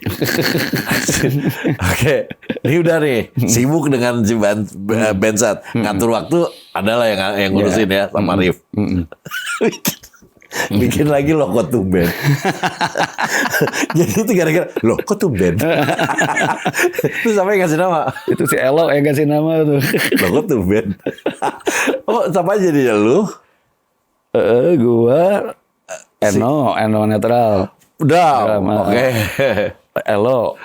Oke, ini udah nih sibuk dengan si Bensat. Ngatur waktu adalah yang ngurusin ya sama Rif. Bikin lagi loh kok tumben. Jadi itu gara-gara loh kok tumben. Terus siapa yang ngasih nama? Itu si Elo yang kasih nama tuh. Loh kok tumben. Oh siapa jadinya lu? Gua Eno netral. Udah, oke. Elo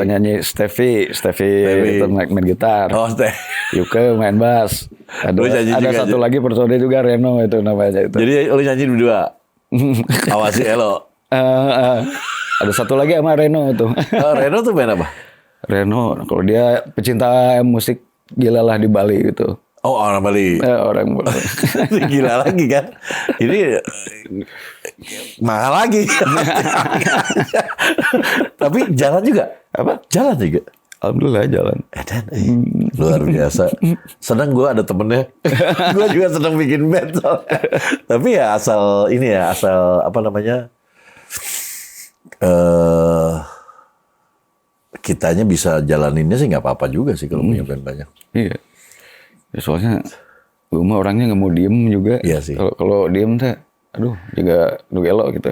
nyanyi Steffi itu main gitar. Oh, Yuke main bass. Ada satu lagi personil juga Reno itu namanya itu. Jadi lu nyanyi berdua. Awasi Elo. Ada satu lagi sama Reno tuh. Reno tuh main apa? Reno kalau dia pecinta musik gila lah di Bali gitu. Oh, orang Bali. Orang Bali. Gila lagi kan. Ini mahal lagi. Tapi jalan juga. Apa? Jalan juga. Alhamdulillah jalan. Dan luar biasa. Senang gue ada temennya. Gue juga senang bikin band. Tapi ya asal apa namanya? Kitanya bisa jalaninnya sih nggak apa-apa juga sih kalau punya band banyak. Iya. Ya, soalnya gue mah orangnya nggak mau diem juga. Iya sih. Kalau diem teh, aduh juga gelo gitu.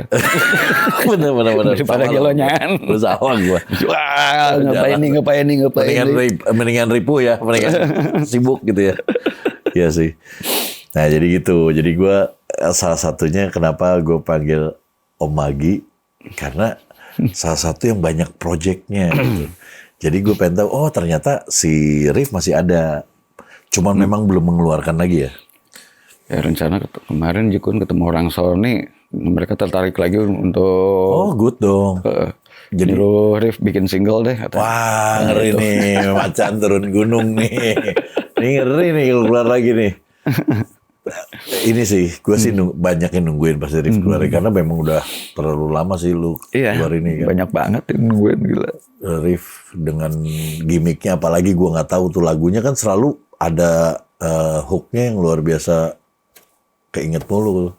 Bener. Daripada gelonyan. Lu sama gue. Wah, ngapain nih. Mendingan ripu ya, mendingan sibuk gitu ya. Iya sih. Nah jadi gitu. Jadi gue salah satunya kenapa gue panggil Om Magi karena salah satu yang banyak projectnya. Gitu. Jadi gue pengen tahu, oh ternyata si Rif masih ada. Cuman memang belum mengeluarkan lagi ya. Ya rencana kemarin Jikun ketemu orang Sony, mereka tertarik lagi untuk. Oh good dong. Jadi Rif bikin single deh. Kata. Wah ngeri nih, macan turun gunung nih. Ini ngeri nih kalau keluar lagi nih. Ini sih, gue sih banyak yang nungguin pas Rif keluar karena memang udah terlalu lama sih lu keluar ini kan. Banyak banget yang nungguin gila. Rif dengan gimmicknya, apalagi gue nggak tahu tuh lagunya kan selalu ada hooknya yang luar biasa, keinget mulu.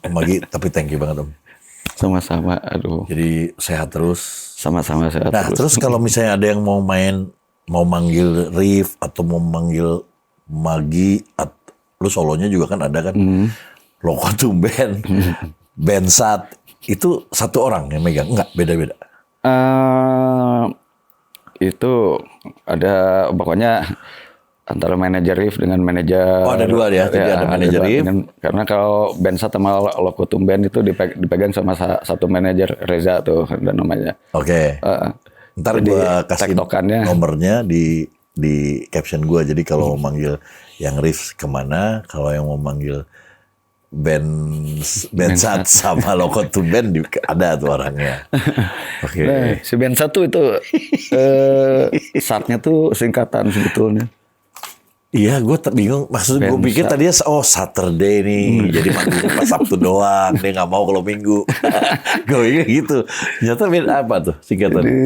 Om Magi, tapi thank you banget Om. Sama-sama, aduh. Jadi sehat terus. Sama-sama sehat terus. Nah terus kalau misalnya ada yang mau manggil Rif atau mau manggil Magi, lu solonya juga kan ada kan? Loko Tumben, Bensat, itu satu orang yang megang? Enggak, beda-beda? Itu ada pokoknya antara manajer Rif dengan manajer. Oh ada dua ya, jadi ada manajer Rif. Karena kalau Bensat sama Loko Tumben itu dipegang sama satu manajer, Reza tuh dan namanya. Oke. Ntar gue kasih nomornya di caption gue. Jadi kalau mau manggil yang Rif kemana, kalau yang mau manggil Bensat sama Loko Tumben ada tuh orangnya. Oke. Nah, si Bensat tuh itu satnya tuh singkatan sebetulnya. Iya, gue bingung. Maksud gue pikir tadinya Saturday nih, jadi manggung pas Sabtu doang. Dia nggak mau kalau Minggu. Gue pikir gitu. Ternyata apa tuh singkatan? Jadi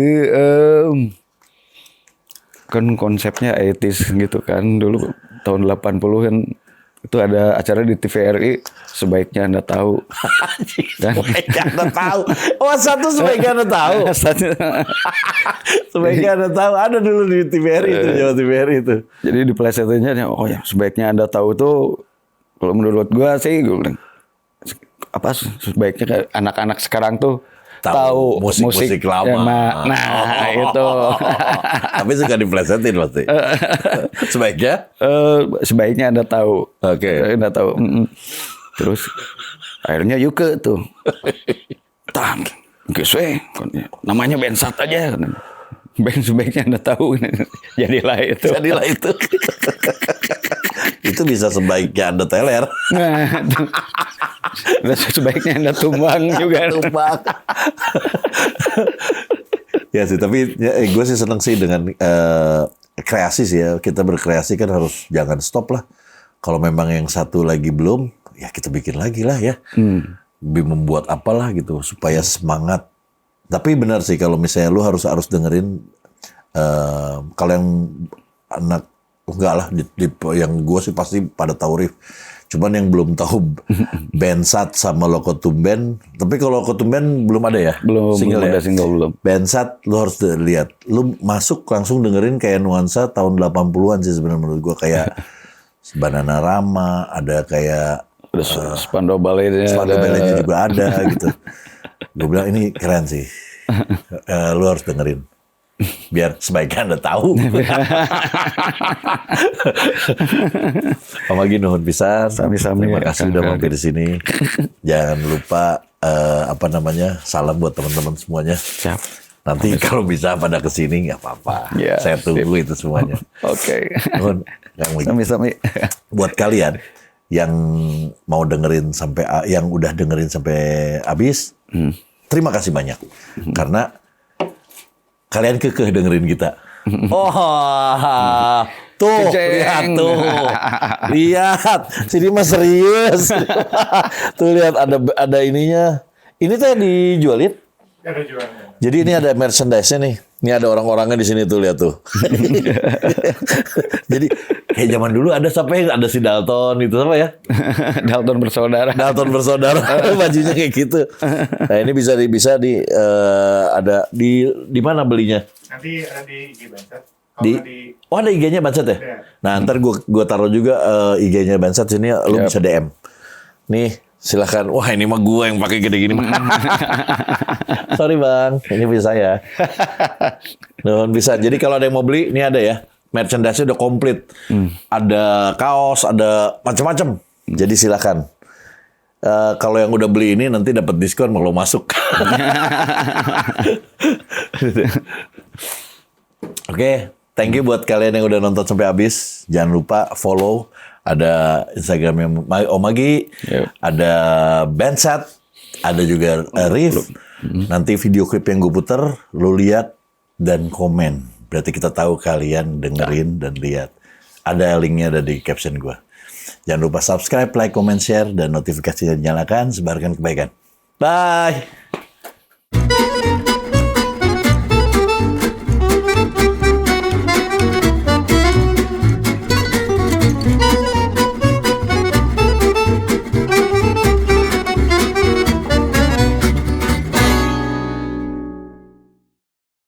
kan konsepnya etis gitu kan. Dulu tahun 80 kan itu ada acara di TVRI, sebaiknya Anda tahu. Dan Sebaiknya Anda tahu. Oh, satu sebaiknya Anda tahu. Sebaiknya Anda tahu. Ada dulu di TVRI itu, Jawa TVRI itu. Jadi di plesetannya, oh ya sebaiknya Anda tahu tuh, kalau menurut gua sih, gue bilang, apa sebaiknya kayak anak-anak sekarang tuh tahu musik lama. Nah, itu. Tapi suka diplesetin pasti. Sebaiknya? Sebaiknya Anda tahu. Oke. Anda tahu. Terus akhirnya Yuke tuh. Tam, gue namanya Bensat aja. Sebaiknya Anda tahu. Jadilah itu. Itu bisa sebaiknya Anda teler. Nah, sebaiknya Anda tumbang juga. Tumbang. Ya sih, tapi ya, gue sih seneng sih dengan kreasi sih ya. Kita berkreasi kan harus jangan stop lah. Kalau memang yang satu lagi belum, ya kita bikin lagi lah ya. Membuat apalah gitu supaya semangat. Tapi benar sih kalau misalnya lu harus dengerin kalau yang anak enggak lah yang gue sih pasti pada tahu riff. Cuman yang belum tahu Bensat sama Lokotumben. Tapi kalau Lokotumben belum ada ya? Belum ada single belum. Bensat lu harus lihat. Lu masuk langsung dengerin kayak nuansa tahun 80-an sih sebenarnya menurut gua, kayak Bananarama, ada kayak Spandau Balletnya juga ada gitu. Gue bilang ini keren sih. Lu harus dengerin. Biar sebaiknya Anda tahu. Om Agi nuhun pisan. Sami-sami. Terima kasih udah mampir di sini. Jangan lupa salam buat teman-teman semuanya. Siap. Nanti kalau bisa pada kesini nggak apa-apa. Ya, saya tunggu itu semuanya. Oke. Nuhun. Sami-sami. Buat kalian yang mau dengerin yang udah dengerin sampai habis, terima kasih banyak. Karena kalian kekeh dengerin kita. Tuh, lihat tuh. Lihat, sini mah serius. Tuh lihat ada ininya. Ini tuh dijualin? Ada jualnya. Jadi ini ada merchandise-nya nih. Ini ada orang-orangnya di sini tuh, lihat tuh. Jadi kayak zaman dulu ada si Dalton itu apa ya? Dalton bersaudara. Bajunya kayak gitu. Nah, ini bisa ada di mana belinya? Nanti ada di IG Bensat. Oh, ada IG-nya Bensat ya? Ada. Nah, ntar gua taruh juga IG-nya Bensat sini, lu Yep. bisa DM. Nih, silakan. Wah, ini mah gua yang pakai gede gini. Sorry Bang, ini bisa saya. Nuhun bisa. Jadi kalau ada yang mau beli, ini ada ya. Merchandise-nya udah komplit. Ada kaos, ada macam-macam. Jadi silakan. Kalau yang udah beli ini nanti dapat diskon kalau masuk. Oke, thank you buat kalian yang udah nonton sampai habis. Jangan lupa follow. Ada Instagramnya Om Agi, ada Bensat, ada juga Riff. Nanti video klip yang gue puter, lu lihat dan komen. Berarti kita tahu kalian dengerin dan lihat. Ada linknya ada di caption gue. Jangan lupa subscribe, like, comment, share, dan notifikasinya dinyalakan. Sebarkan kebaikan. Bye!